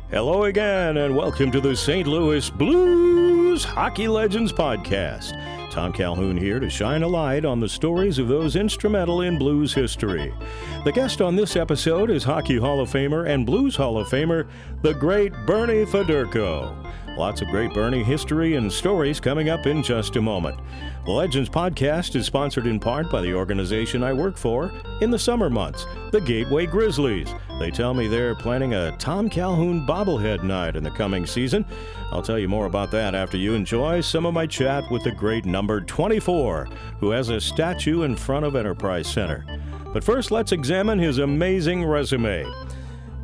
Hello again, and welcome to the St. Louis Blues Hockey Legends Podcast. Tom Calhoun here to shine a light on the stories of those instrumental in blues history. The guest on this episode is Hockey Hall of Famer and Blues Hall of Famer, the great Bernie Federko. Lots of great Bernie history and stories coming up in just a moment. The Legends Podcast is sponsored in part by the organization I work for in the summer months, the Gateway Grizzlies. They tell me they're planning a Tom Calhoun bobblehead night in the coming season. I'll tell you more about that after you enjoy some of my chat with the great number 24, who has a statue in front of Enterprise Center. But first, let's examine his amazing resume.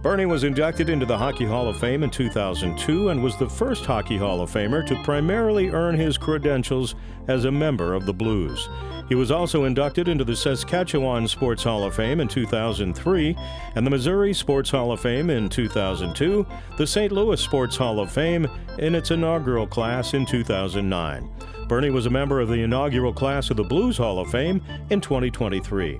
Bernie was inducted into the Hockey Hall of Fame in 2002 and was the first Hockey Hall of Famer to primarily earn his credentials as a member of the Blues. He was also inducted into the Saskatchewan Sports Hall of Fame in 2003 and the Missouri Sports Hall of Fame in 2002, the St. Louis Sports Hall of Fame in its inaugural class in 2009. Bernie was a member of the inaugural class of the Blues Hall of Fame in 2023.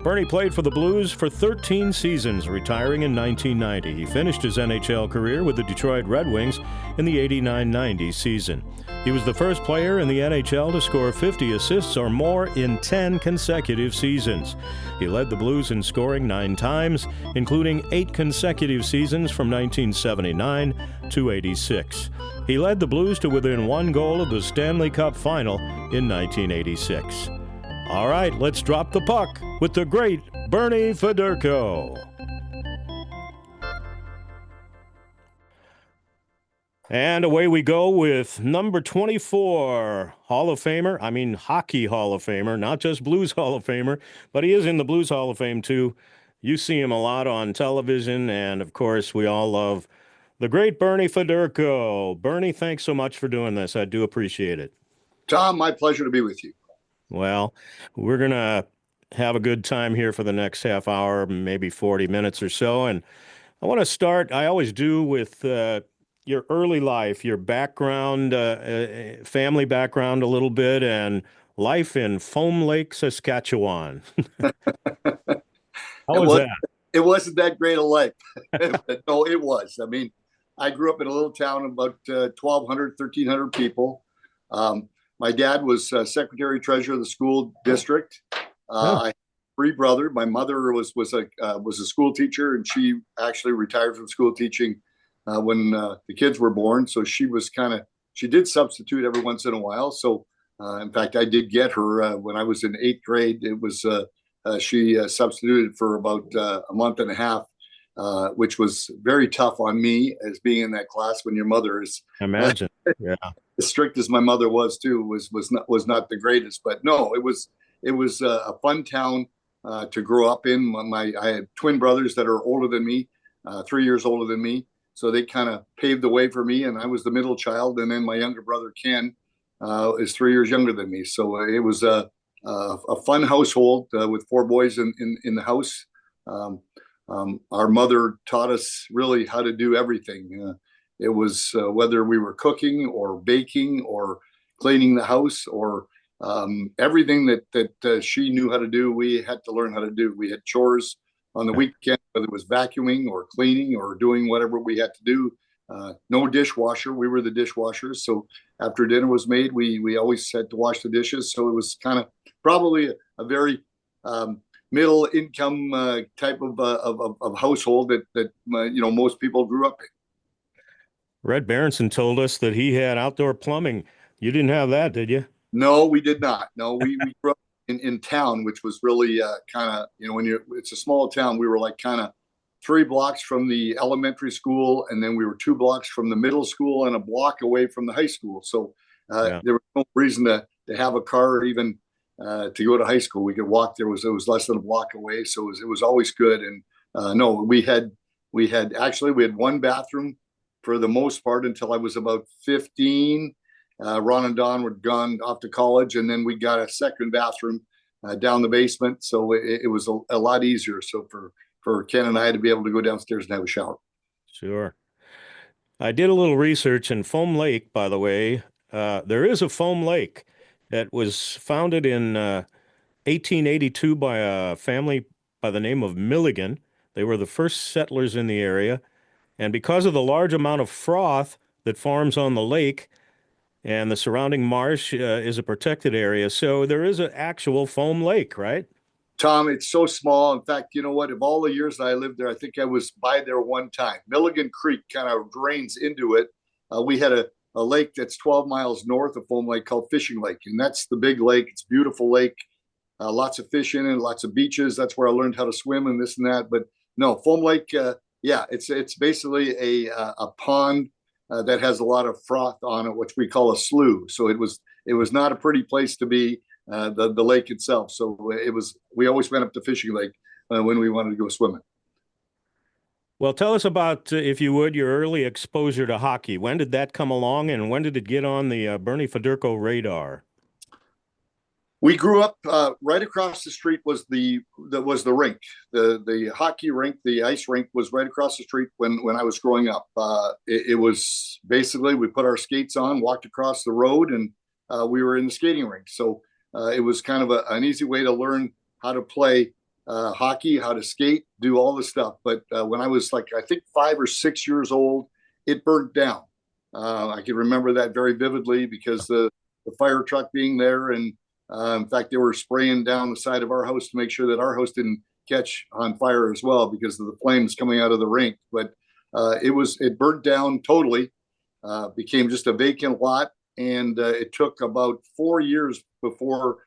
Bernie played for the Blues for 13 seasons, retiring in 1990. He finished his NHL career with the Detroit Red Wings in the 89-90 season. He was the first player in the NHL to score 50 assists or more in 10 consecutive seasons. He led the Blues in scoring 9 times, including 8 consecutive seasons from 1979 to 86. He led the Blues to within 1 goal of the Stanley Cup Final in 1986. All right, let's drop the puck with the great Bernie Federko. And away we go with number 24, Hockey Hall of Famer, not just Blues Hall of Famer, but he is in the Blues Hall of Fame too. You see him a lot on television, and of course we all love the great Bernie Federko. Bernie, thanks so much for doing this. I do appreciate it. Tom, my pleasure to be with you. Well, we're going to have a good time here for the next half hour, maybe 40 minutes or so. And I want to start, I always do, with your early life, your background, family background a little bit, and life in Foam Lake, Saskatchewan. How was that? It wasn't that great a life. No, it was. I mean, I grew up in a little town of about 1,200, 1,300 people. My dad was secretary treasurer of the school district. I had 3 brothers. My mother was a school teacher, and she actually retired from school teaching when the kids were born. So she did substitute every once in a while. So in fact, I did get her when I was in 8th grade. It was she substituted for about a month and a half. Which was very tough on me as being in that class when your mother is. Imagine, yeah, as strict as my mother was too. Was not the greatest, but no, it was a fun town to grow up in. I had twin brothers that are older than me, 3 years older than me, so they kind of paved the way for me. And I was the middle child, and then my younger brother Ken is 3 years younger than me. So it was a fun household with 4 boys in the house. Our mother taught us really how to do everything. It was whether we were cooking or baking or cleaning the house or everything that she knew how to do, we had to learn how to do. We had chores on the weekend, whether it was vacuuming or cleaning or doing whatever we had to do. No dishwasher. We were the dishwashers. So after dinner was made, we always had to wash the dishes. So it was kind of probably a very middle income type of household that most people grew up in. Red Berenson told us that he had outdoor plumbing. You didn't have that, did you? No, we did not. No, we grew up in town, which was really kind of, it's a small town. We were like kind of 3 blocks from the elementary school, and then we were 2 blocks from the middle school and a block away from the high school. So there was no reason to have a car or even to go to high school. We could walk. It was less than a block away, so it was always good. And no, we had 1 bathroom for the most part until I was about 15. Ron and Don were gone off to college, and then we got a second bathroom down the basement, so it was a lot easier. So for Ken and I to be able to go downstairs and have a shower. Sure. I did a little research in Foam Lake, by the way. There is a Foam Lake that was founded in 1882 by a family by the name of Milligan. They were the first settlers in the area. And because of the large amount of froth that forms on the lake and the surrounding marsh is a protected area, so there is an actual foam lake, right? Tom, it's so small. In fact, you know what? Of all the years that I lived there, I think I was by there one time. Milligan Creek kind of drains into it. We had a lake that's 12 miles north of Foam Lake called Fishing Lake, and that's the big lake. It's a beautiful lake, lots of fish in it, lots of beaches. That's where I learned how to swim and this and that. But no, Foam Lake, yeah, it's basically a pond that has a lot of froth on it, which we call a slough. So it was not a pretty place to be. The lake itself. So we always went up to Fishing Lake when we wanted to go swimming. Well, tell us about, if you would, your early exposure to hockey. When did that come along, and when did it get on the Bernie Federko radar? We grew up right across the street was the rink, the hockey rink, the ice rink was right across the street when I was growing up. It was basically we put our skates on, walked across the road, and we were in the skating rink. So it was kind of an easy way to learn how to play hockey, how to skate, do all the stuff. But when I was like, I think 5 or 6 years old, it burnt down. I can remember that very vividly because the fire truck being there. And in fact, they were spraying down the side of our house to make sure that our house didn't catch on fire as well because of the flames coming out of the rink. But it burnt down totally, became just a vacant lot. And it took about 4 years before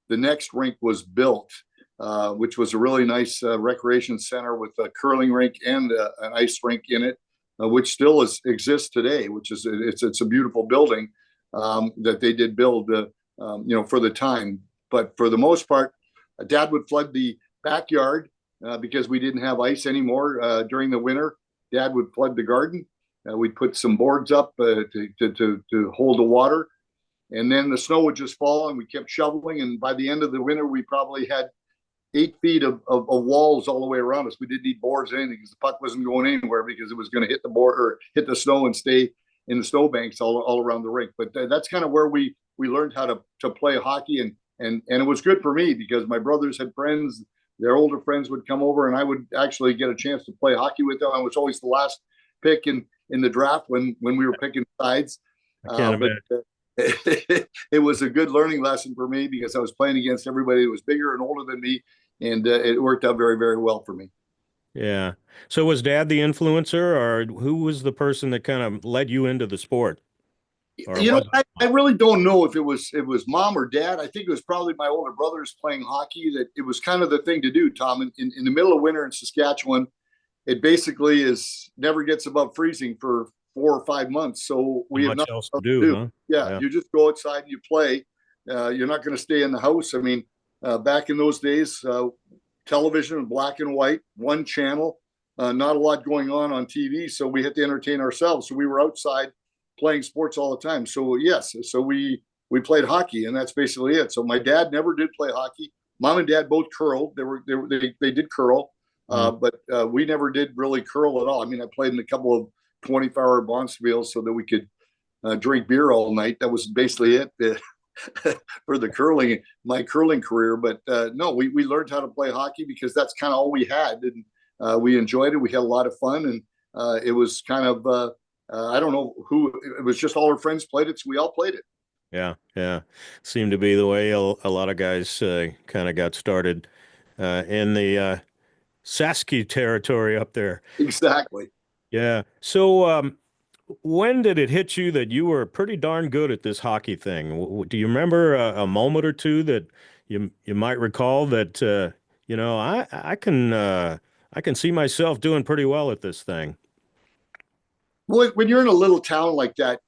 the next rink was built, which was a really nice recreation center with a curling rink and an ice rink in it, which still exists today. Which is it's a beautiful building that they did build, for the time. But for the most part, Dad would flood the backyard because we didn't have ice anymore during the winter. Dad would flood the garden. We'd put some boards up to hold the water. And then the snow would just fall and we kept shoveling. And by the end of the winter, we probably had 8 feet of walls all the way around us. We didn't need boards or anything because the puck wasn't going anywhere because it was going to hit the board or hit the snow and stay in the snowbanks all around the rink. But that's kind of where we learned how to play hockey. And it was good for me because my brothers had friends. Their older friends would come over and I would actually get a chance to play hockey with them. I was always the last pick in the draft when we were picking sides. I can't imagine. It was a good learning lesson for me because I was playing against everybody that was bigger and older than me, and it worked out very, very well for me. Yeah. So was Dad the influencer, or who was the person that kind of led you into the sport? I really don't know if it was Mom or Dad. I think it was probably my older brothers playing hockey. That it was kind of the thing to do, Tom. In the middle of winter in Saskatchewan, it basically never gets above freezing for 4 or 5 months. So we have nothing nothing else to do. Huh? Yeah, you just go outside and you play. You're not going to stay in the house. I mean, back in those days, television, black and white, one channel, not a lot going on TV. So we had to entertain ourselves. So we were outside playing sports all the time. So yes, so we played hockey, and that's basically it. So my dad never did play hockey. Mom and Dad both curled. They did curl, but we never did really curl at all. I mean, I played in a couple of 24-hour bonspiels so that we could drink beer all night. That was basically it for my curling career. But no, we learned how to play hockey because that's kind of all we had, and we enjoyed it. We had a lot of fun, and it was kind of I don't know who it was. Just all our friends played it, so we all played it. Yeah. Seemed to be the way a lot of guys kind of got started in the Sasky territory up there. Exactly. Yeah. So when did it hit you that you were pretty darn good at this hockey thing? Do you remember a moment or two that you might recall that I can see myself doing pretty well at this thing? Well, when you're in a little town like that,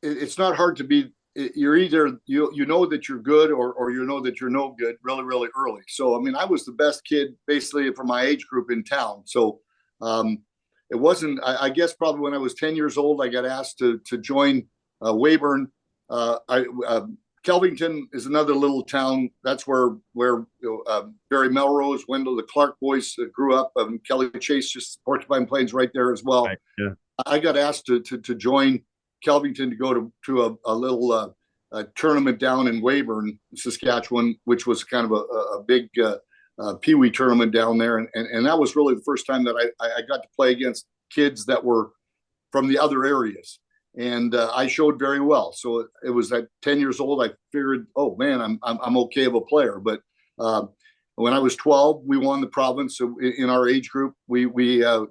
it's not hard to be. You're either you know that you're good or you know that you're no good really, really early. So I mean, I was the best kid basically for my age group in town. So it wasn't. I guess probably when I was 10 years old, I got asked to join Weyburn. Kelvington is another little town. That's where Barry Melrose, Wendell, the Clark boys grew up. Kelly Chase, just Porcupine Plains, right there as well. Right. Yeah. I got asked to join Kelvington to go to a little tournament down in Weyburn, Saskatchewan, which was kind of a big Pee Wee tournament down there, and that was really the first time that I got to play against kids that were from the other areas, and I showed very well. So it was at 10 years old, I figured, oh man, I'm okay of a player. But when I was 12, we won the province. So in our age group. We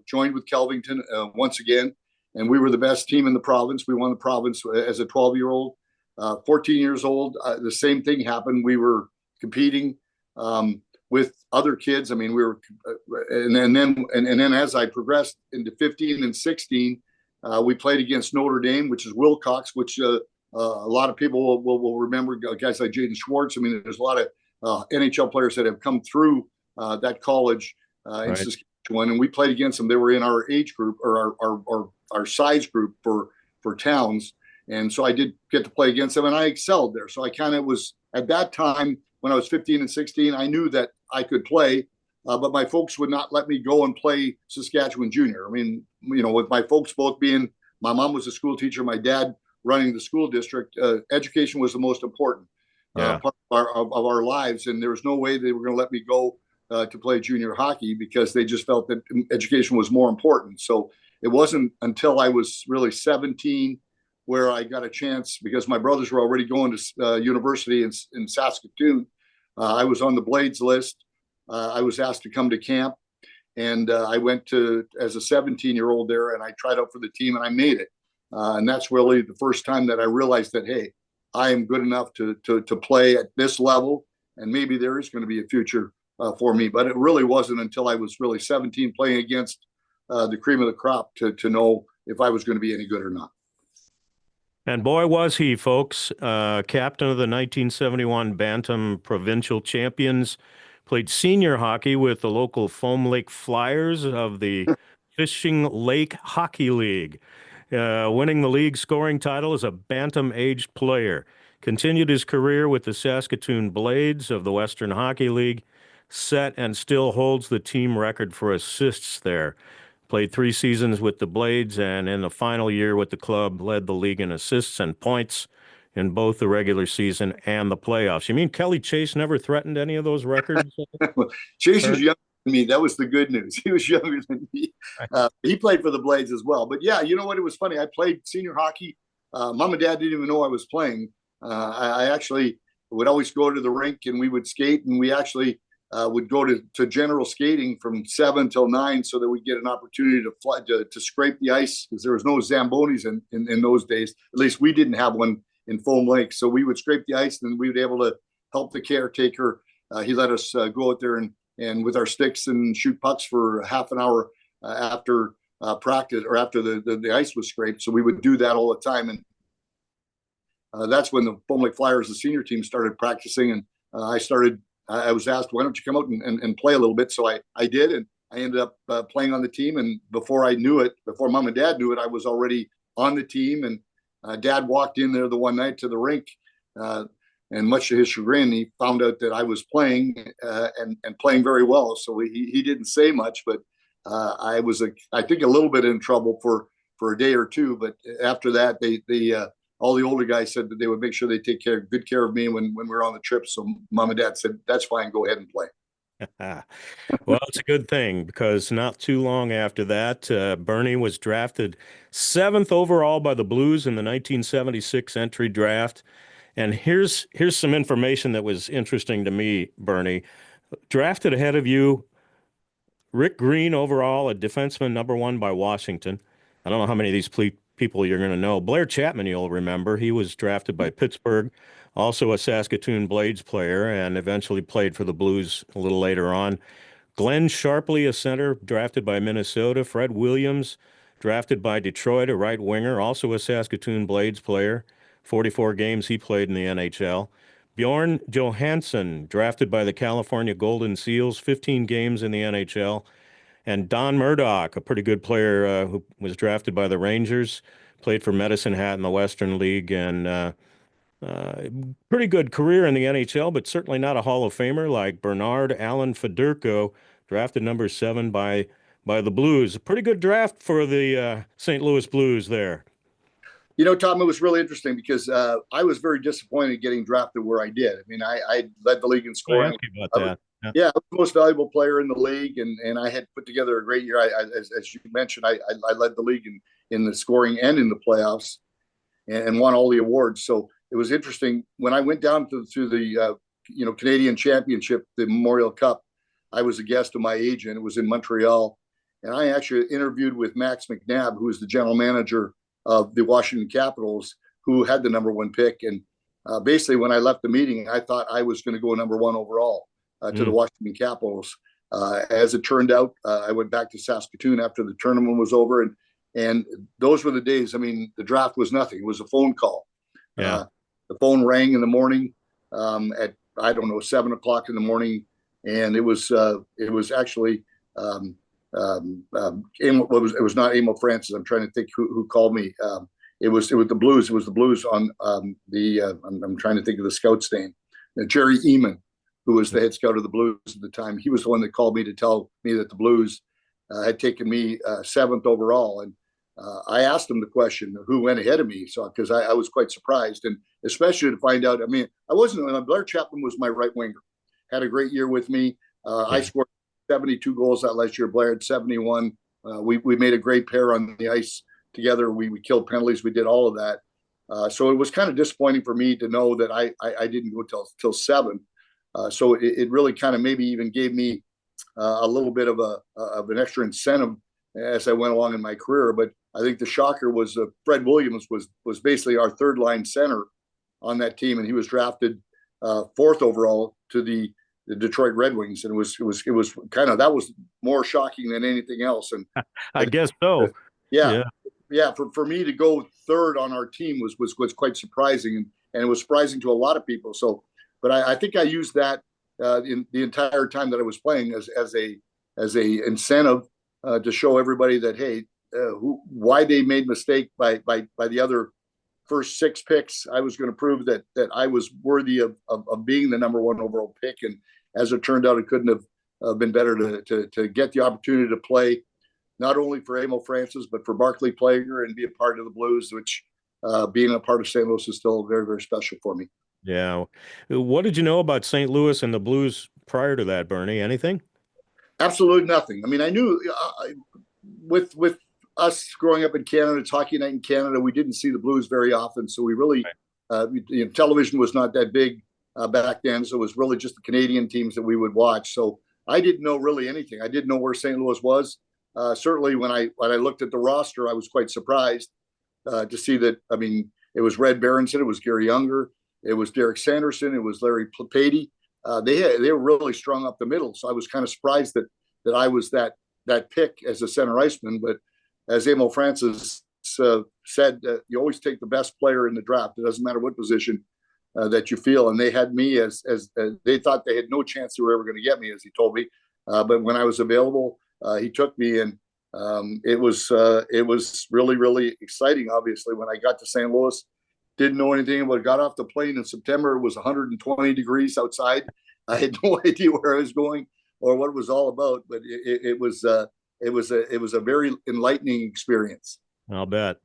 joined with Kelvington once again, and we were the best team in the province. We won the province as a 12-year-old. 14 years old, the same thing happened. We were competing with other kids. I mean, we were, and then as I progressed into 15 and 16, we played against Notre Dame, which is Wilcox, which a lot of people will remember. Guys like Jaden Schwartz. I mean, there's a lot of NHL players that have come through that college in Saskatchewan, and we played against them. They were in our age group or our size group for towns. And so I did get to play against them, and I excelled there. So I kind of was, at that time, when I was 15 and 16, I knew that I could play, but my folks would not let me go and play Saskatchewan junior. I mean, with my folks both being, my mom was a school teacher, my dad running the school district, education was the most important part of our lives. And there was no way they were going to let me go to play junior hockey because they just felt that education was more important. So it wasn't until I was really 17 where I got a chance, because my brothers were already going to university in Saskatoon. I was on the Blades list. I was asked to come to camp, and I went to as a 17-year-old there, and I tried out for the team, and I made it. And that's really the first time that I realized that, hey, I am good enough to play at this level, and maybe there is going to be a future for me. But it really wasn't until I was really 17 playing against the cream of the crop to know if I was going to be any good or not. And boy, was he, folks. Captain of the 1971 Bantam Provincial Champions, played senior hockey with the local Foam Lake Flyers of the Fishing Lake Hockey League, winning the league scoring title as a bantam-aged player. Continued his career with the Saskatoon Blades of the Western Hockey League, set and still holds the team record for assists there. Played 3 seasons with the Blades, and in the final year with the club, led the league in assists and points in both the regular season and the playoffs. You mean Kelly Chase never threatened any of those records? Chase is younger than me. That was the good news. He was younger than me. He played for the Blades as well. But yeah, you know what? It was funny. I played senior hockey. Mom and Dad didn't even know I was playing. I actually would always go to the rink, and we would skate, and we actually would go to general skating from 7 till 9 so that we'd get an opportunity to fly to scrape the ice, because there was no Zambonis in those days. At least we didn't have one in Foam Lake. So we would scrape the ice, and we would be able to help the caretaker. He let us go out there and with our sticks and shoot pucks for half an hour after practice, or after the ice was scraped. So we would do that all the time. And that's when the Foam Lake Flyers, the senior team, started practicing. And I was asked, why don't you come out and play a little bit? So I did, and I ended up playing on the team. And before I knew it, before Mom and Dad knew it, I was already on the team. And Dad walked in there the one night to the rink, and much to his chagrin, he found out that I was playing and playing very well. So he didn't say much, but I was, I think, a little bit in trouble for a day or two. But after that, they all the older guys said that they would make sure they take good care of me when we were on the trip. So Mom and Dad said, that's fine, go ahead and play. Well, it's a good thing, because not too long after that, Bernie was drafted 7th overall by the Blues in the 1976 entry draft. And here's some information that was interesting to me, Bernie. Drafted ahead of you, Rick Green overall, a defenseman, #1 by Washington. I don't know how many of these people you're going to know. Blair Chapman, you'll remember. He was drafted by Pittsburgh, also a Saskatoon Blades player, and eventually played for the Blues a little later on. Glenn Sharpley, a center, drafted by Minnesota. Fred Williams, drafted by Detroit, a right winger, also a Saskatoon Blades player. 44 games he played in the NHL. Bjorn Johansson, drafted by the California Golden Seals, 15 games in the NHL. And Don Murdoch, a pretty good player who was drafted by the Rangers, played for Medicine Hat in the Western League, and pretty good career in the NHL, but certainly not a Hall of Famer like Bernard Allen Federko, drafted #7 by the Blues. A pretty good draft for the St. Louis Blues there. Tom, it was really interesting because I was very disappointed getting drafted where I did. I mean, I led the league in I scoring. asked you about that. Yeah. Yeah, I was the most valuable player in the league, and I had put together a great year. As you mentioned, I led the league in the scoring and in the playoffs, and won all the awards. So it was interesting when I went down to the Canadian Championship, the Memorial Cup. I was a guest of my agent. It was in Montreal, and I actually interviewed with Max McNabb, who is the general manager of the Washington Capitals, who had the number one pick. And basically, when I left the meeting, I thought I was going to go number one overall to the Washington Capitals. As it turned out, I went back to Saskatoon after the tournament was over, and those were the days. I mean, the draft was nothing. It was a phone call. Yeah. The phone rang in the morning at, I don't know, 7 o'clock in the morning. And it was actually, it was not Emil Francis. I'm trying to think who called me. It was the Blues. It was the Blues on I'm trying to think of the scout's name. Jerry Eman, who was the head scout of the Blues at the time. He was the one that called me to tell me that the Blues had taken me 7th overall. And I asked him the question, who went ahead of me? So, because I was quite surprised, and especially to find out, I mean, Blair Chapman was my right winger, had a great year with me. I scored 72 goals that last year. Blair had 71. We made a great pair on the ice together. We killed penalties. We did all of that. So it was kind of disappointing for me to know that I didn't go till 7. So it really kind of maybe even gave me a little bit of an extra incentive as I went along in my career. But I think the shocker was Fred Williams was basically our third line center on that team, and he was drafted 4th overall to the Detroit Red Wings, and it was kind of, that was more shocking than anything else. And I guess so. Yeah. For me to go 3rd on our team was quite surprising, and it was surprising to a lot of people. So, but I think I used that in the entire time that I was playing as a incentive to show everybody that, hey, why they made mistake by the other first 6 picks. I was going to prove that I was worthy of being the number 1 overall pick. And as it turned out, it couldn't have been better to get the opportunity to play not only for Emil Francis, but for Barclay Plager and be a part of the Blues, which being a part of St. Louis is still very, very special for me. Yeah. What did you know about St. Louis and the Blues prior to that, Bernie? Anything? Absolutely nothing. I mean, I knew with us growing up in Canada, it's hockey night in Canada, we didn't see the Blues very often. So we really, television was not that big back then. So it was really just the Canadian teams that we would watch. So I didn't know really anything. I didn't know where St. Louis was. Certainly when I looked at the roster, I was quite surprised to see that. I mean, it was Red Berenson, it was Gary Younger, it was Derek Sanderson, it was Larry Patey. They were really strung up the middle. So I was kind of surprised that I was that pick as a center iceman. But as Emil Francis said, you always take the best player in the draft. It doesn't matter what position that you feel. And they had me as they thought they had no chance they were ever going to get me, as he told me. But when I was available, he took me, and it was really, really exciting. Obviously, when I got to St. Louis, didn't know anything about it. Got off the plane in September. It was 120 degrees outside. I had no idea where I was going or what it was all about, but it was a very enlightening experience. I'll bet.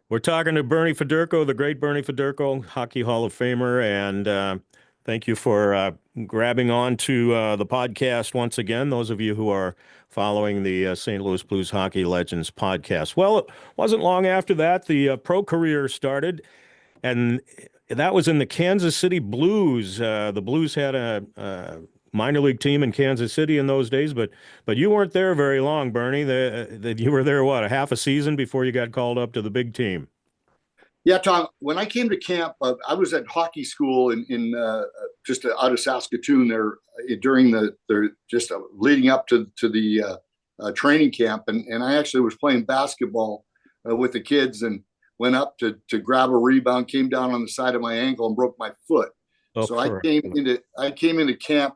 We're talking to Bernie Federko, the great Bernie Federko, Hockey Hall of Famer, and thank you for grabbing on to the podcast once again, those of you who are following the St. Louis Blues Hockey Legends podcast. Well, it wasn't long after that the pro career started, and that was in the Kansas City Blues. The Blues had a minor league team in Kansas City in those days, but you weren't there very long, Bernie. You were there, what, a half a season before you got called up to the big team? Yeah, Tom, when I came to camp, I was at hockey school in just out of Saskatoon there during the just leading up to the training camp. And I actually was playing basketball with the kids and went up to grab a rebound, came down on the side of my ankle and broke my foot. So I came into camp.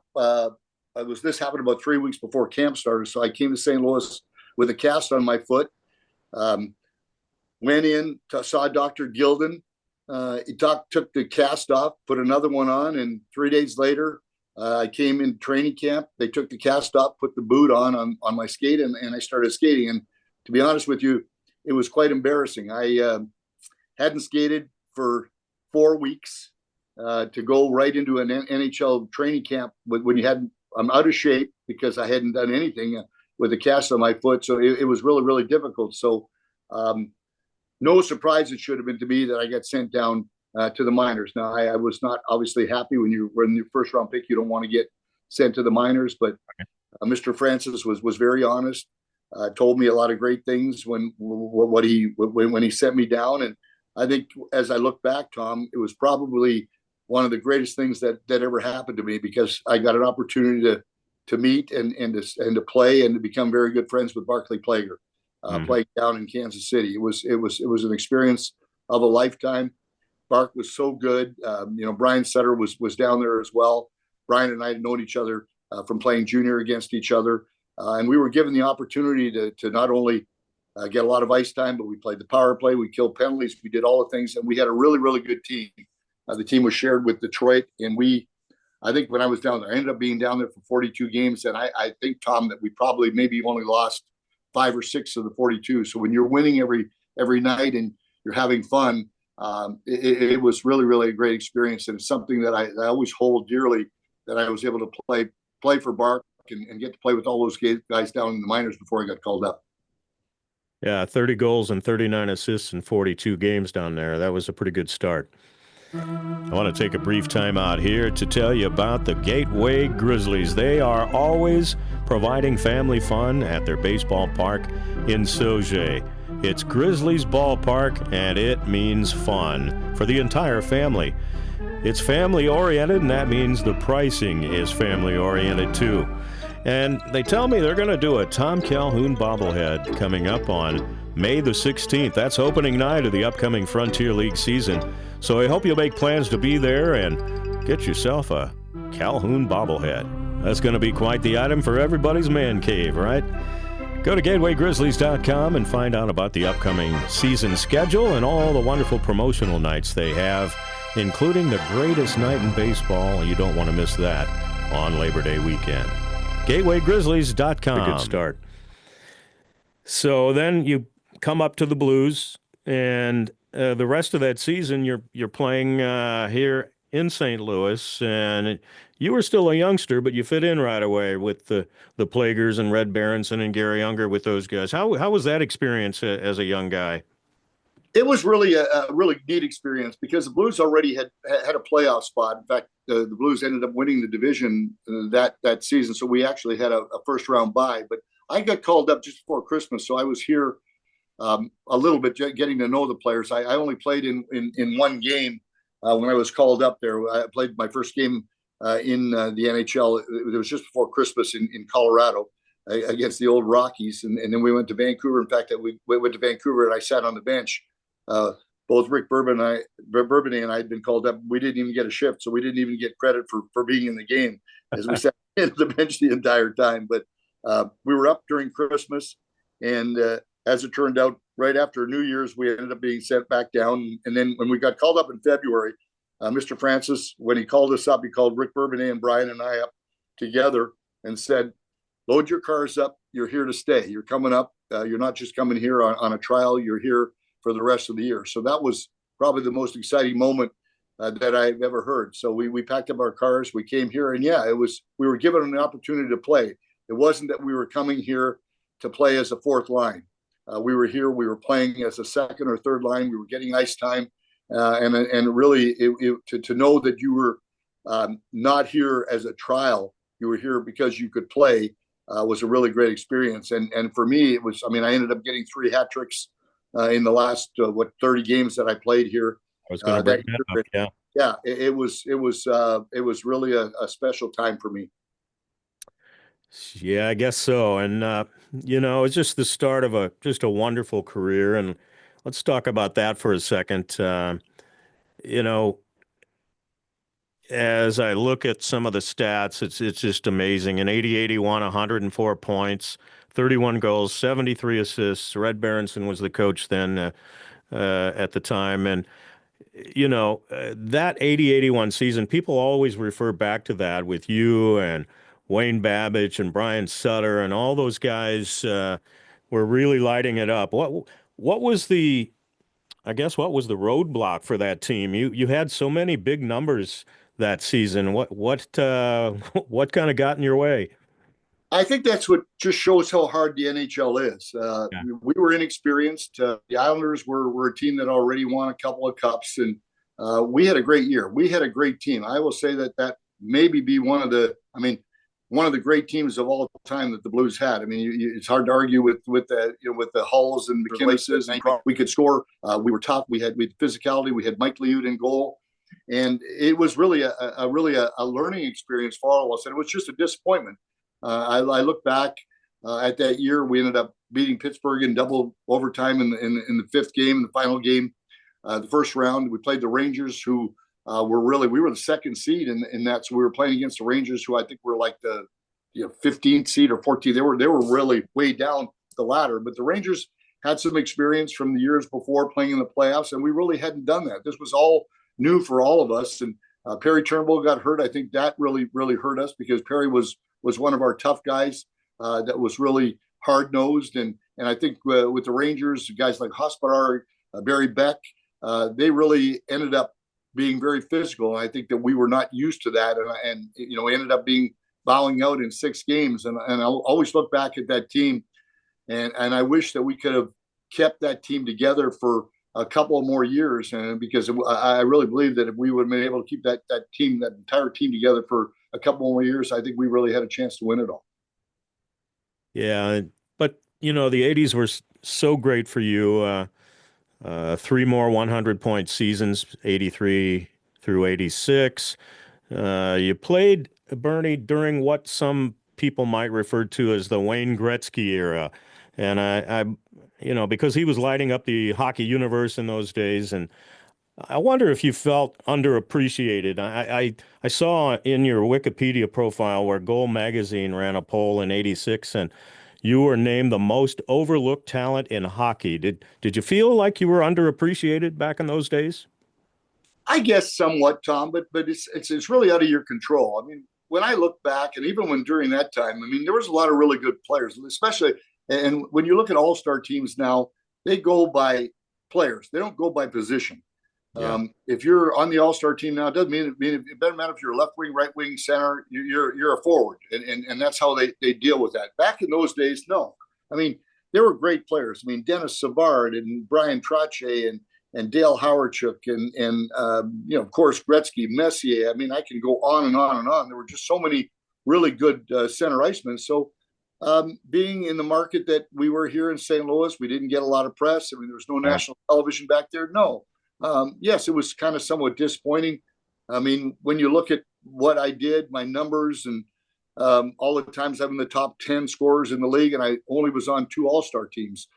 This happened about 3 weeks before camp started. So I came to St. Louis with a cast on my foot. Went in, saw Dr. Gilden. He took the cast off, put another one on, and 3 days later, I came in training camp. They took the cast off, put the boot on my skate, and I started skating. And to be honest with you, it was quite embarrassing. hadn't skated for 4 weeks to go right into an NHL training camp when you hadn't. I'm out of shape because I hadn't done anything with a cast on my foot, so it was really really difficult. So no surprise it should have been to me that I got sent down to the minors. Now I was not obviously happy when you're in your first round pick. You don't want to get sent to the minors, but Mr. Francis was very honest. Told me a lot of great things when he sent me down, and I think as I look back, Tom, it was probably one of the greatest things that ever happened to me, because I got an opportunity to meet and to play and to become very good friends with Barclay Plager, playing down in Kansas City. It was an experience of a lifetime. Bark was so good. Brian Sutter was down there as well. Brian and I had known each other from playing junior against each other. And we were given the opportunity to not only get a lot of ice time, but we played the power play, we killed penalties, we did all the things, and we had a really, really good team. The team was shared with Detroit, and I think when I was down there, I ended up being down there for 42 games, and I think, Tom, that we probably maybe only lost 5 or 6 of the 42. So when you're winning every night and you're having fun, it was really, really a great experience, and it's something that I always hold dearly, that I was able to play for Bark and get to play with all those guys down in the minors before I got called up. Yeah, 30 goals and 39 assists in 42 games down there. That was a pretty good start. I want to take a brief time out here to tell you about the Gateway Grizzlies. They are always providing family fun at their baseball park in Sauget. It's Grizzlies Ballpark, and it means fun for the entire family. It's family-oriented, and that means the pricing is family-oriented, too. And they tell me they're going to do a Tom Calhoun bobblehead coming up on May the 16th. That's opening night of the upcoming Frontier League season. So I hope you'll make plans to be there and get yourself a Calhoun bobblehead. That's going to be quite the item for everybody's man cave, right? Go to GatewayGrizzlies.com and find out about the upcoming season schedule and all the wonderful promotional nights they have, including the greatest night in baseball. You don't want to miss that on Labor Day weekend. GatewayGrizzlies.com. A good start. So then you come up to the Blues, and the rest of that season you're playing here in St. Louis, and you were still a youngster, but you fit in right away with the Plagers and Red Berenson and Gary Unger with those guys. How was that experience as a young guy? It was really a really neat experience, because the Blues already had a playoff spot. In fact, the Blues ended up winning the division that season, so we actually had a first round bye. But I got called up just before Christmas, so I was here a little bit getting to know the players. I only played in one game when I was called up there. I played my first game in the NHL. It was just before Christmas in Colorado against the old Rockies, and then we went to Vancouver. In fact, we went to Vancouver, and I sat on the bench. Both Rick Bourbonnais and I had been called up. We didn't even get a shift, so we didn't even get credit for being in the game, as we sat on the bench the entire time. But we were up during Christmas, and as it turned out, right after New Year's, we ended up being sent back down. And then when we got called up in February, Mr. Francis, when he called us up, he called Rick Bourbonnais and Brian and I up together and said, "Load your cars up. You're here to stay. You're coming up. You're not just coming here on a trial. You're here for the rest of the year." So that was probably the most exciting moment that I've ever heard. So we packed up our cars, we came here, and we were given an opportunity to play. It wasn't that we were coming here to play as a fourth line. We were here, we were playing as a second or third line. We were getting ice time, and really to know that you were not here as a trial, you were here because you could play, was a really great experience. And for me, it was. I mean, I ended up getting 3 hat tricks in the last 30 games that I played here. I was going to bring that up. Yeah, it was really a special time for me. Yeah, I guess so. And it's just the start of a wonderful career. And let's talk about that for a second. As I look at some of the stats, it's just amazing. In 80-81, 104 points, 31 goals, 73 assists. Red Berenson was the coach then at the time. And, that 80-81 season, people always refer back to that with you and Wayne Babbage and Brian Sutter and all those guys were really lighting it up. What was the I guess what was the roadblock for that team? You had so many big numbers that season. What kind of got in your way? I think that's what just shows how hard the NHL is. Yeah. We were inexperienced. The Islanders were a team that already won a couple of cups, and we had a great year. We had a great team. I will say that maybe be one of the, I mean, one of the great teams of all time that the Blues had. I mean, it's hard to argue with the with the Hulls and McKinnis's. We could score. We were tough. We had physicality. We had Mike Liut in goal, and it was really a learning experience for all of us. And it was just a disappointment. I look back at that year. We ended up beating Pittsburgh in double overtime in the fifth game, the final game, the first round. We played the Rangers, who we were the second seed in that. So we were playing against the Rangers, who I think were like the 15th seed or 14th. They were really way down the ladder. But the Rangers had some experience from the years before playing in the playoffs, and we really hadn't done that. This was all new for all of us. And Perry Turnbull got hurt. I think that really hurt us, because Perry was one of our tough guys that was really hard nosed, and I think with the Rangers, guys like Hospodar, Barry Beck, they really ended up being very physical, and I think that we were not used to that, and ended up bowing out in 6 games, and I'll always look back at that team, and I wish that we could have kept that team together for a couple of more years, and because I really believe that if we would have been able to keep that entire team together for a couple more years, I think we really had a chance to win it all. Yeah, but the '80s were so great for you. 3 more 100-point seasons, '83 through '86. You played, Bernie, during what some people might refer to as the Wayne Gretzky era, and because he was lighting up the hockey universe in those days, and I wonder if you felt underappreciated. I saw in your Wikipedia profile where Goal Magazine ran a poll in '86, and you were named the most overlooked talent in hockey. Did you feel like you were underappreciated back in those days? I guess somewhat, Tom, but it's really out of your control. I mean, when I look back, and even when during that time, I mean, there was a lot of really good players, especially, and when you look at all-star teams now, they go by players. They don't go by position. Yeah. If you're on the all-star team now, it doesn't mean it doesn't matter if you're left wing, right wing, center. You're a forward, and that's how they deal with that. Back in those days, no. I mean, there were great players. I mean, Dennis Savard and Brian Trottier and Dale Howardchuk and of course Gretzky, Messier. I mean, I can go on and on and on. There were just so many really good center icemen. So being in the market that we were here in St. Louis, we didn't get a lot of press. I mean, there was no national television back there. No. Yes, it was kind of somewhat disappointing. I mean, when you look at what I did, my numbers, and all the times I'm in the top 10 scorers in the league, and I only was on 2 all-star teams.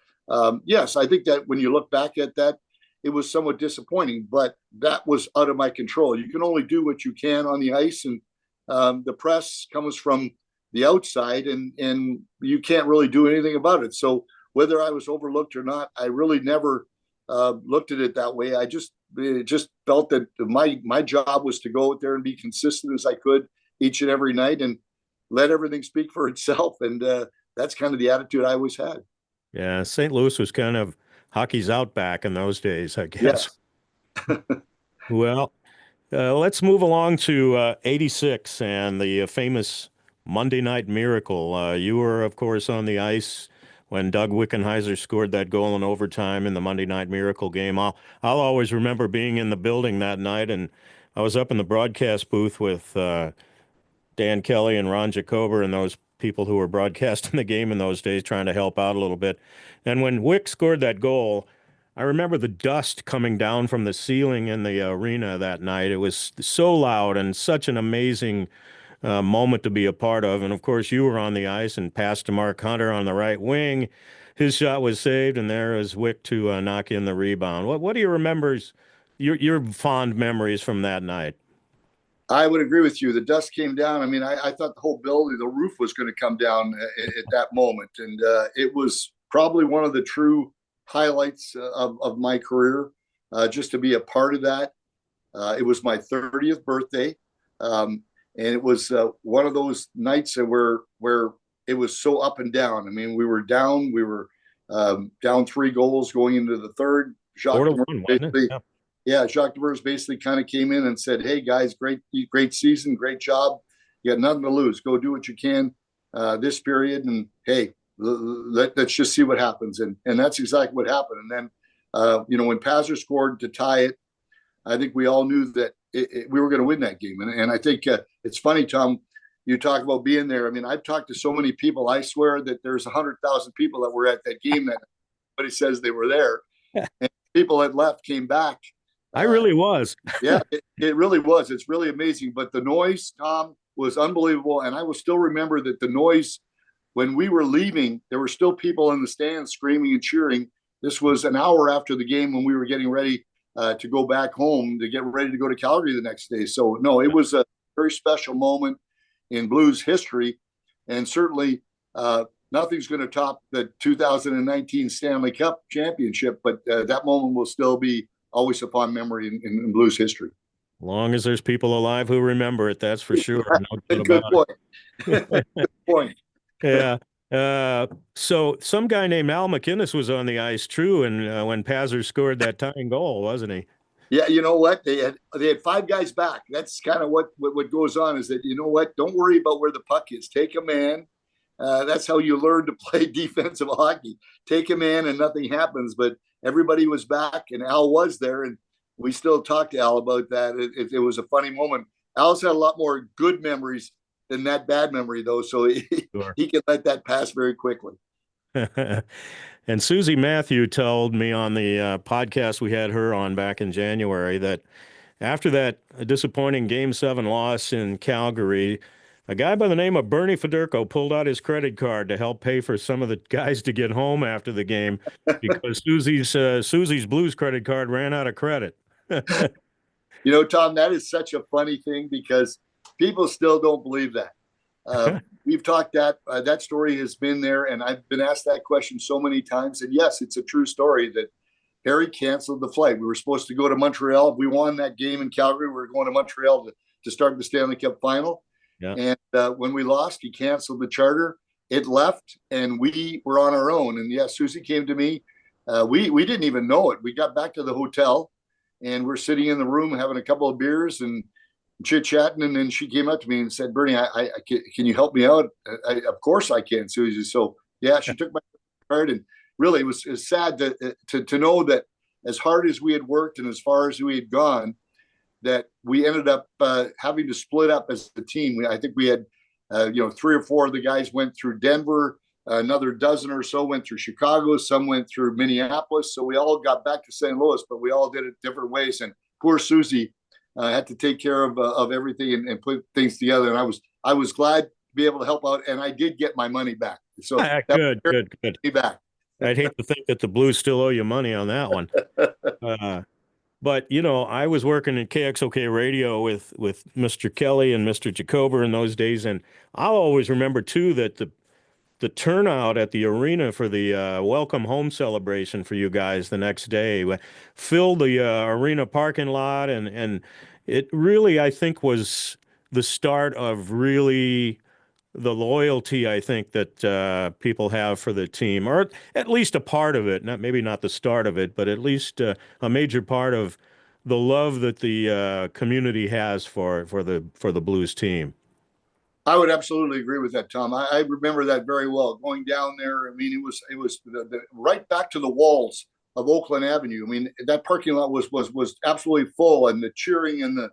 Yes, I think that when you look back at that, it was somewhat disappointing, but that was out of my control. You can only do what you can on the ice, and the press comes from the outside, and you can't really do anything about it. So whether I was overlooked or not, I really never looked at it that way. I just felt that my job was to go out there and be consistent as I could each and every night, and let everything speak for itself. And that's kind of the attitude I always had. Yeah, St. Louis was kind of hockey's outback in those days, I guess. Yes. Well, let's move along to '86 and the famous Monday Night Miracle. You were, of course, on the ice when Doug Wickenheiser scored that goal in overtime in the Monday Night Miracle game. I'll always remember being in the building that night, and I was up in the broadcast booth with Dan Kelly and Ron Jacober and those people who were broadcasting the game in those days, trying to help out a little bit. And when Wick scored that goal, I remember the dust coming down from the ceiling in the arena that night. It was so loud and such an amazing moment to be a part of. And of course, you were on the ice and passed to Mark Hunter on the right wing. His shot was saved, and there was Wick to knock in the rebound. What do you remember? Your fond memories from that night? I would agree with you. The dust came down. I mean, I thought the whole building, the roof was going to come down at that moment. And it was probably one of the true highlights of my career, just to be a part of that. It was my 30th birthday. And it was one of those nights where it was so up and down. I mean, we were down. We were down 3 goals going into the third. Jacques 4-1, Demers wasn't it? basically, Yeah. yeah, Jacques Demers basically kind of came in and said, "Hey guys, great season, great job. You got nothing to lose. Go do what you can this period, and hey, let's just see what happens." And that's exactly what happened. And then, when Pazzer scored to tie it, I think we all knew that we were going to win that game. And I think it's funny, Tom. You talk about being there. I mean, I've talked to so many people. I swear that there's 100,000 people that were at that game that nobody says they were there. And people that left came back. I really was. Yeah, it really was. It's really amazing. But the noise, Tom, was unbelievable. And I will still remember that the noise when we were leaving, there were still people in the stands screaming and cheering. This was an hour after the game when we were getting ready to go back home to get ready to go to Calgary the next day. So, no, it was a very special moment in Blues history. And certainly nothing's going to top the 2019 Stanley Cup championship. But that moment will still be always upon memory in Blues history. Long as there's people alive who remember it, that's for sure. No doubt Good about point. Good point. it. Yeah. So some guy named Al McInnes was on the ice, true, and when Pazzer scored that tying goal, wasn't he? Yeah, you know what? They had five guys back. That's kind of what goes on is that, you know what? Don't worry about where the puck is. Take a man. That's how you learn to play defensive hockey. Take a man and nothing happens. But everybody was back and Al was there. And we still talk to Al about that. It was a funny moment. Al's had a lot more good memories than that bad memory, though. So Sure. he can let that pass very quickly. And Susie Matthew told me on the podcast we had her on back in January that after that disappointing Game 7 loss in Calgary, a guy by the name of Bernie Federko pulled out his credit card to help pay for some of the guys to get home after the game because Susie's Blues credit card ran out of credit. You know, Tom, that is such a funny thing because people still don't believe that. We've talked that story has been there, and I've been asked that question so many times. And yes, it's a true story that Harry canceled the flight. We were supposed to go to Montreal. If we won that game in Calgary, we were going to Montreal to start the Stanley Cup final. Yeah. And when we lost, he canceled the charter. It left, and we were on our own. And yes, Susie came to me. We didn't even know it. We got back to the hotel, and we're sitting in the room having a couple of beers and chit-chatting, and then she came up to me and said, "Bernie, can you help me out?" Of course I can, Susie. So yeah, she took my card, and really it was sad to know that as hard as we had worked and as far as we had gone, that we ended up having to split up as a team. I think we had 3 or 4 of the guys went through Denver, another dozen or so went through Chicago, some went through Minneapolis. So we all got back to St. Louis, but we all did it different ways. And poor Susie had to take care of everything and put things together. And I was glad to be able to help out, and I did get my money back. So Good. Me back. I'd hate to think that the Blues still owe you money on that one. But I was working at KXOK radio with Mr. Kelly and Mr. Jacober in those days, and I'll always remember too that the turnout at the arena for the welcome home celebration for you guys the next day filled the arena parking lot, and it really, I think, was the start of really the loyalty, I think, that people have for the team, or at least a part of it. Maybe not the start of it, but at least a major part of the love that the community has for the Blues team. I would absolutely agree with that, Tom. I remember that very well. Going down there, I mean, it was right back to the walls of Oakland Avenue. I mean, that parking lot was absolutely full, and the cheering and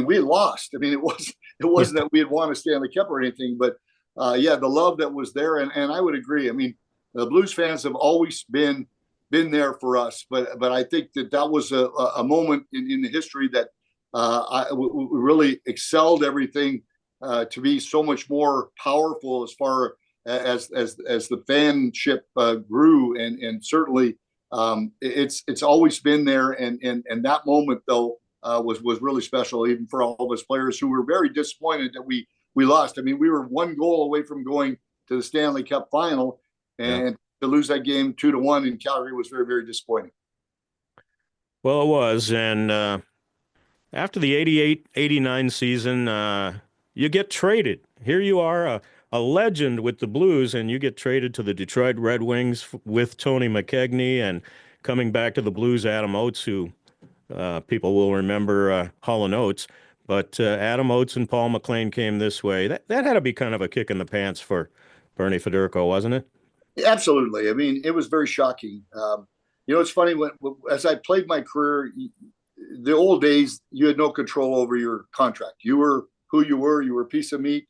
we lost. I mean, it wasn't that we had won a Stanley Cup or anything, but the love that was there, and I would agree. I mean, the Blues fans have always been there for us, but I think that was a moment in the history that we really excelled everything. To be so much more powerful as far as the fanship grew, and certainly it's always been there, and that moment though was really special, even for all of us players who were very disappointed that we lost. I mean, we were 1 goal away from going to the Stanley Cup final, and to lose that game 2-1 in Calgary was very, very disappointing. Well, it was, and after the 88-89 season, you get traded. Here you are, a legend with the Blues, and you get traded to the Detroit Red Wings with Tony McKegney and coming back to the Blues, Adam Oates, who people will remember Hall and Oates, but Adam Oates and Paul McLean came this way. That had to be kind of a kick in the pants for Bernie Federko, wasn't it? Absolutely. I mean, it was very shocking. It's funny as I played my career, the old days, you had no control over your contract. You were who you were. You were a piece of meat.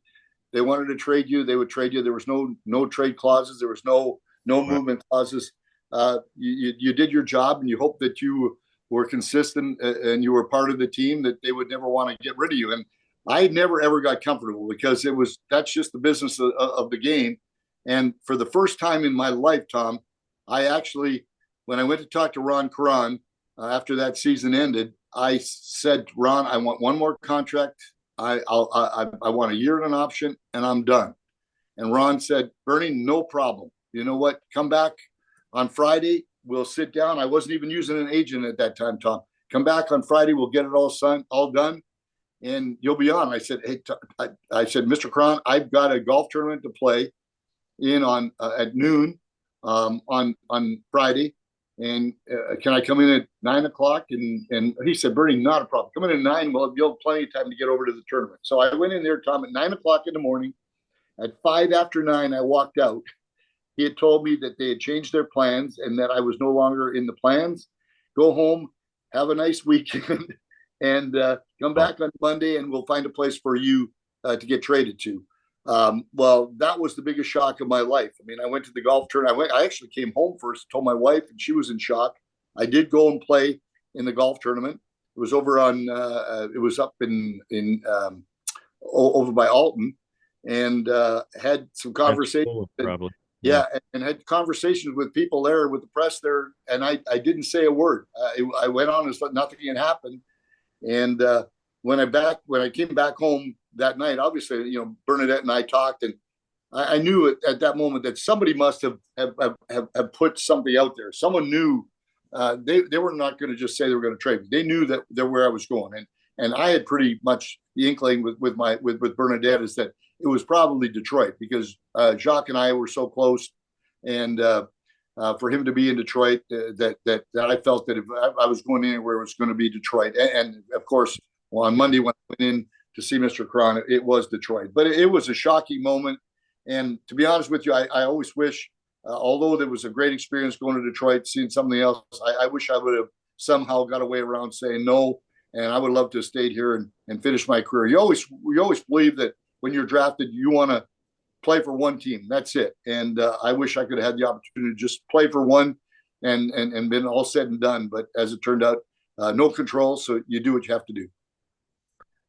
They wanted to trade you. They would trade you. There was no trade clauses. There was no Right. movement clauses. You did your job, and you hoped that you were consistent and you were part of the team, that they would never want to get rid of you. And I never ever got comfortable, because that's just the business of the game. And for the first time in my life, Tom, I actually, when I went to talk to Ron Caron after that season ended, I said, Ron, I want one more contract. I want a year and an option, and I'm done. And Ron said, Bernie, no problem. You know what? Come back on Friday. We'll sit down. I wasn't even using an agent at that time, Tom. Come back on Friday. We'll get it all done, and you'll be on. I said, hey, I said, Mr. Cron, I've got a golf tournament to play in on at noon on Friday, and can I come in at 9 o'clock? And he said, Bernie, not a problem. Come in at 9. Well, you'll have plenty of time to get over to the tournament. So I went in there, Tom, at 9 o'clock in the morning. At 5 after 9, I walked out. He had told me that they had changed their plans and that I was no longer in the plans. Go home, have a nice weekend, and come back on Monday, and we'll find a place for you to get traded to. Well, that was the biggest shock of my life. I mean, I went to the golf tournament. I actually came home first, told my wife, and she was in shock. I did go and play in the golf tournament. It was it was up over by Alton, and had some conversations. Probably. Yeah, and had conversations with people there, with the press there, and I didn't say a word. I went on as if nothing had happened. And when I came back home that night, obviously, Bernadette and I talked, and I knew at that moment that somebody must have put something out there. Someone knew they were not going to just say they were going to trade me. They knew that where I was going, and I had pretty much the inkling with Bernadette is that it was probably Detroit, because Jacques and I were so close, and for him to be in Detroit, that I felt that if I was going anywhere, it was going to be Detroit. And of course, on Monday when I went in to see Mr. Cron, it was Detroit. But it was a shocking moment. And to be honest with you, I always wish, although there was a great experience going to Detroit, seeing something else, I wish I would have somehow got away around saying no. And I would love to have stayed here and finish my career. We always believe that when you're drafted, you want to play for one team. That's it. And I wish I could have had the opportunity to just play for one and been all said and done. But as it turned out, no control. So you do what you have to do.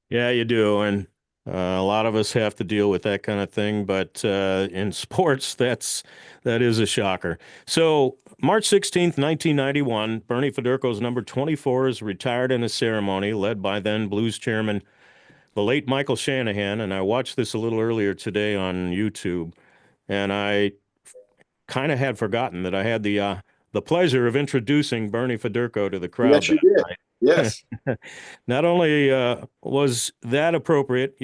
Yeah, you do. And a lot of us have to deal with that kind of thing. But in sports, that is a shocker. So March 16th, 1991, Bernie Federko's number 24 is retired in a ceremony led by then Blues chairman, the late Michael Shanahan. And I watched this a little earlier today on YouTube, and I kind of had forgotten that I had the pleasure of introducing Bernie Federko to the crowd Yes, you that did. night. Yes. Not only was that appropriate,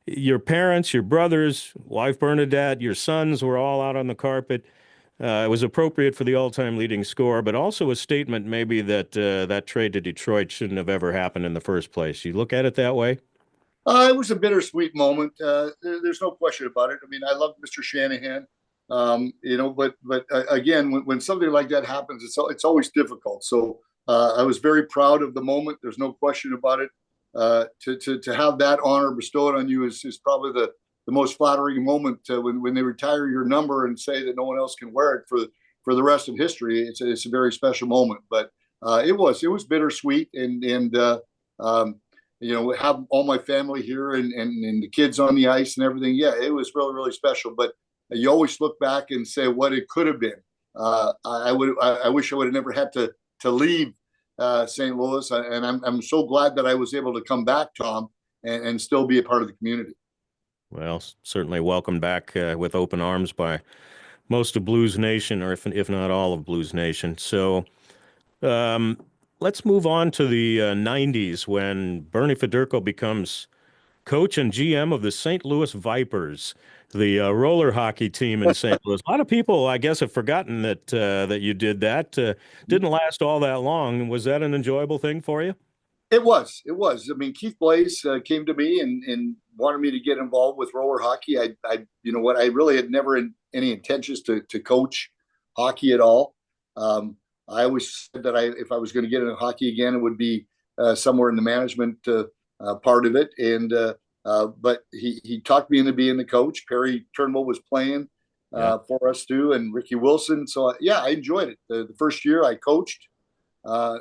your parents, your brothers, wife Bernadette, your sons were all out on the carpet. It was appropriate for the all-time leading scorer, but also a statement maybe that that trade to Detroit shouldn't have ever happened in the first place. You look at it that way? It was a bittersweet moment. There's no question about it. I mean, I love Mr. Shanahan, but again, when something like that happens, it's always difficult. So I was very proud of the moment. There's no question about it. To have that honor bestowed on you is probably the most flattering moment when they retire your number and say that no one else can wear it for the rest of history. It's a very special moment. But it was bittersweet, and have all my family here and the kids on the ice and everything. Yeah, it was really, really special. But you always look back and say what it could have been. I wish I would have never had to leave St. Louis, and I'm so glad that I was able to come back, Tom, and still be a part of the community. Well, certainly welcomed back with open arms by most of Blues Nation, or if not all of Blues Nation. So um, let's move on to the 90s when Bernie Federko becomes coach and GM of the St. Louis Vipers, the roller hockey team in St. Louis. A lot of people, I guess, have forgotten that you did that. Didn't last all that long. Was that an enjoyable thing for you? It was. It was. I mean, Keith Blaze came to me and wanted me to get involved with roller hockey. You know what? I really had never any intentions to coach hockey at all. I always said that if I was going to get into hockey again, it would be somewhere in the management part of it. But he talked me into being the coach. Perry Turnbull was playing for us too, and Ricky Wilson. So yeah, I enjoyed it. The first year I coached.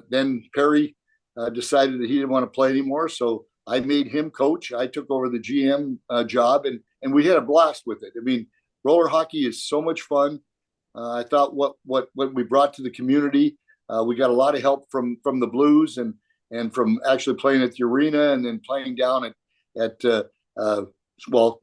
Then Perry decided that he didn't want to play anymore, so I made him coach. I took over the GM job, and we had a blast with it. I mean, roller hockey is so much fun. I thought what we brought to the community, we got a lot of help from the Blues and from actually playing at the arena and then playing down at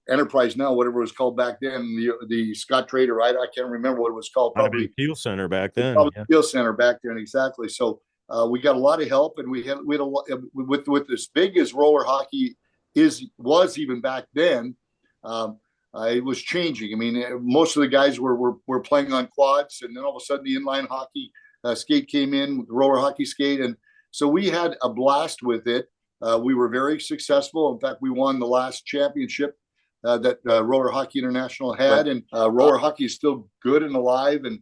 Enterprise now, whatever it was called back then, the Scott Trader. I can't remember what it was called. Probably Steel Center back then. Probably Steel Center back then, exactly. So we got a lot of help, and we had a lot with as big as roller hockey was even back then. It was changing. I mean, most of the guys were playing on quads, and then all of a sudden the inline hockey skate came in, the roller hockey skate, and so we had a blast with it. We were very successful. In fact, we won the last championship that Roller Hockey International had, and roller hockey is still good and alive. And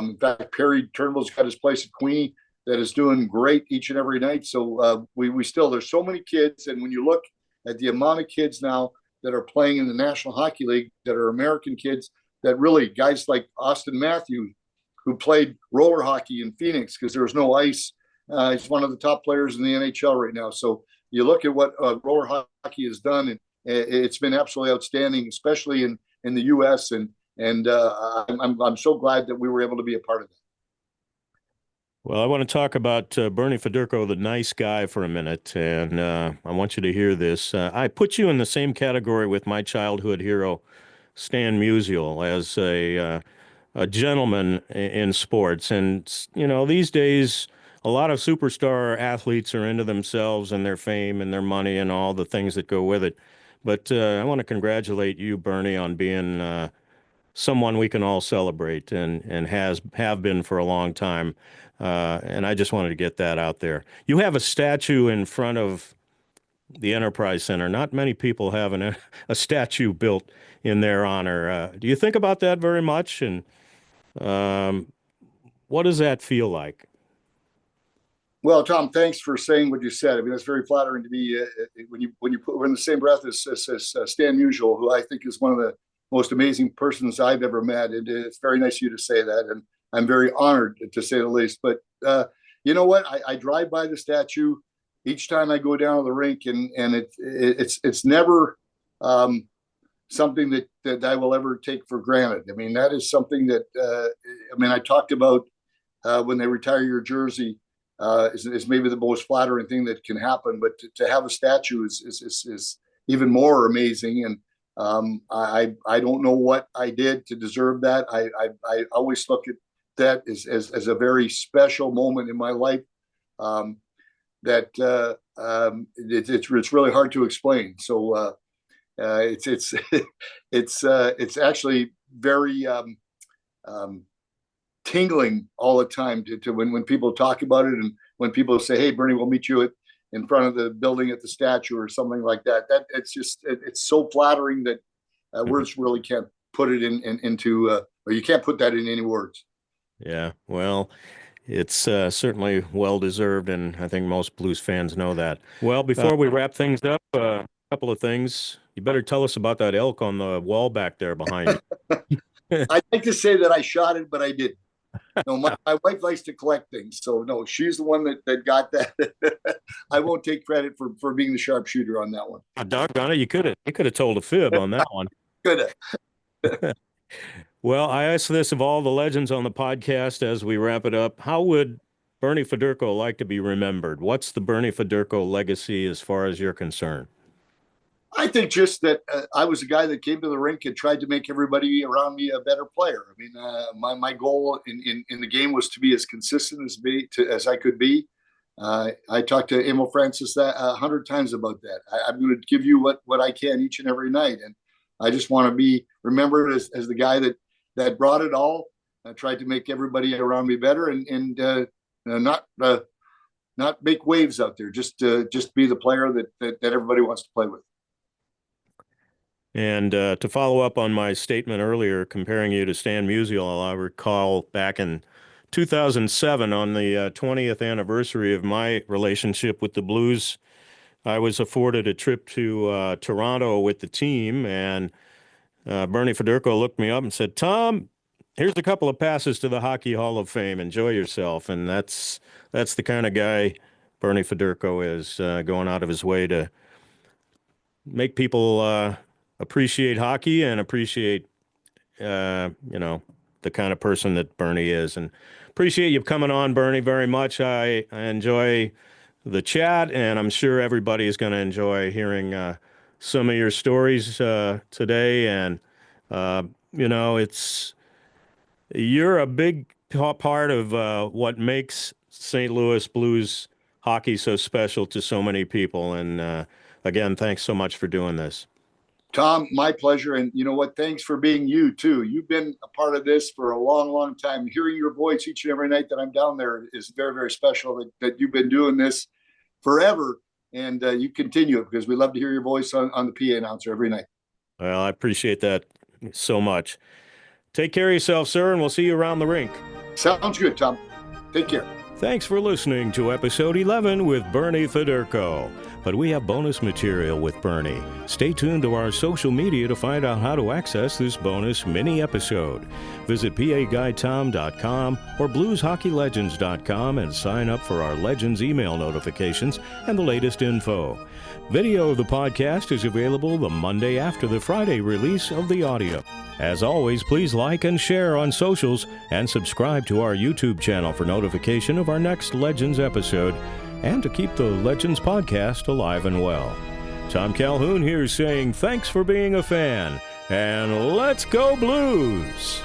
in fact, Perry Turnbull's got his place at Queenie that is doing great each and every night. So we still, there's so many kids, and when you look at the amount of kids now that are playing in the National Hockey League that are American kids, that really guys like Austin Matthews, who played roller hockey in Phoenix because there was no ice. He's one of the top players in the NHL right now. So you look at what roller hockey has done, and it's been absolutely outstanding, especially in the U.S. And I'm so glad that we were able to be a part of that. Well, I want to talk about Bernie Federko, the nice guy, for a minute, and I want you to hear this. I put you in the same category with my childhood hero, Stan Musial, as a gentleman in sports. And, you know, these days, a lot of superstar athletes are into themselves and their fame and their money and all the things that go with it. But I want to congratulate you, Bernie, on being someone we can all celebrate and have been for a long time. And I just wanted to get that out there. You have a statue in front of the Enterprise Center. Not many people have a statue built in their honor. Do you think about that very much? And what does that feel like? Well, Tom, thanks for saying what you said. I mean, that's very flattering to me when you put in the same breath as Stan Musial, who I think is one of the most amazing persons I've ever met. It's very nice of you to say that, and I'm very honored, to say the least. But you know what? I drive by the statue each time I go down to the rink, and it's never something that I will ever take for granted. I mean, that is something that I talked about when they retire your jersey. Is maybe the most flattering thing that can happen, but to have a statue is even more amazing. And I don't know what I did to deserve that. I always look at that as a very special moment in my life that it's really hard to explain. So it's actually very tingling all the time to when people talk about it, and when people say, "Hey, Bernie, we'll meet you in front of the building at the statue," or something like that. That it's so flattering that words really can't put it into or you can't put that in any words. Yeah, well, it's certainly well deserved, and I think most Blues fans know that. Well, before we wrap things up, a couple of things. You better tell us about that elk on the wall back there behind you. I'd like to say that I shot it, but I didn't. No, my wife likes to collect things, so no, she's the one that got that. I won't take credit for being the sharpshooter on that one. Oh, doggone it, you could have told a fib on that one. Could have. Well, I asked this of all the legends on the podcast as we wrap it up. How would Bernie Federko like to be remembered? What's the Bernie Federko legacy as far as you're concerned? I think just that I was a guy that came to the rink and tried to make everybody around me a better player. I mean, my goal in the game was to be as consistent as I could be. I talked to Emil Francis that 100 times about that. I'm going to give you what I can each and every night, and I just want to be remembered as the guy that brought it all. I tried to make everybody around me better, and not make waves out there. Just be the player that everybody wants to play with. And to follow up on my statement earlier, comparing you to Stan Musial, I recall back in 2007, on the 20th anniversary of my relationship with the Blues, I was afforded a trip to Toronto with the team, and Bernie Federko looked me up and said, "Tom, here's a couple of passes to the Hockey Hall of Fame. Enjoy yourself." And that's the kind of guy Bernie Federko is, going out of his way to make people appreciate hockey and appreciate, the kind of person that Bernie is. And appreciate you coming on, Bernie, very much. I enjoy the chat, and I'm sure everybody is going to enjoy hearing some of your stories today. And, you're a big part of what makes St. Louis Blues hockey so special to so many people. And again, thanks so much for doing this. Tom, my pleasure. And you know what? Thanks for being you too. You've been a part of this for a long, long time. Hearing your voice each and every night that I'm down there is very, very special that you've been doing this forever. And you continue it, because we love to hear your voice on the PA announcer every night. Well, I appreciate that so much. Take care of yourself, sir, and we'll see you around the rink. Sounds good, Tom. Take care. Thanks for listening to episode 11 with Bernie Federko. But we have bonus material with Bernie. Stay tuned to our social media to find out how to access this bonus mini episode. Visit PAGuideTom.com or BluesHockeyLegends.com and sign up for our Legends email notifications and the latest info. Video of the podcast is available the Monday after the Friday release of the audio. As always, please like and share on socials and subscribe to our YouTube channel for notification of our next Legends episode and to keep the Legends podcast alive and well. Tom Calhoun here saying thanks for being a fan, and let's go Blues!